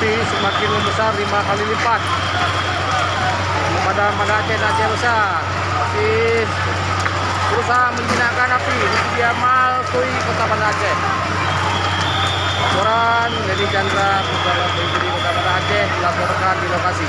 api semakin membesar 5 kali lipat. Pemadam Banda Aceh besar masih berusaha menjinakkan api di Kediamal Tui Kota Banda Aceh. Laporan dari Chandra Pegawai BPD Kota Banda Aceh dilaporkan di lokasi.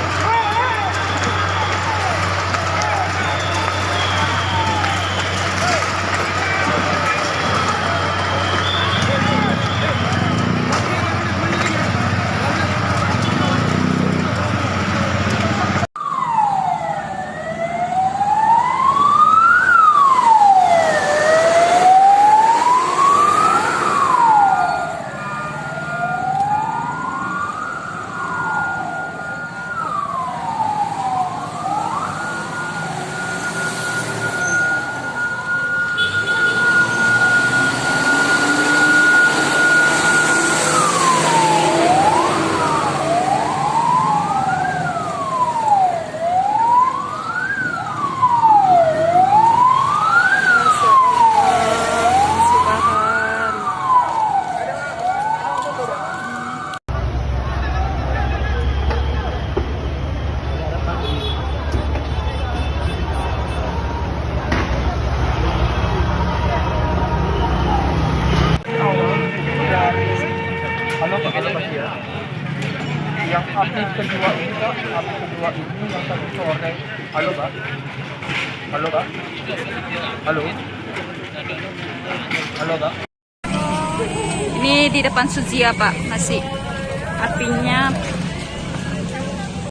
Halo Pak, ya. Yang api kedua ini Pak, api kedua ini yang tadi sore. Halo Pak. Halo Pak. Halo. Halo Pak. Ini di depan Suzia Pak, masih apinya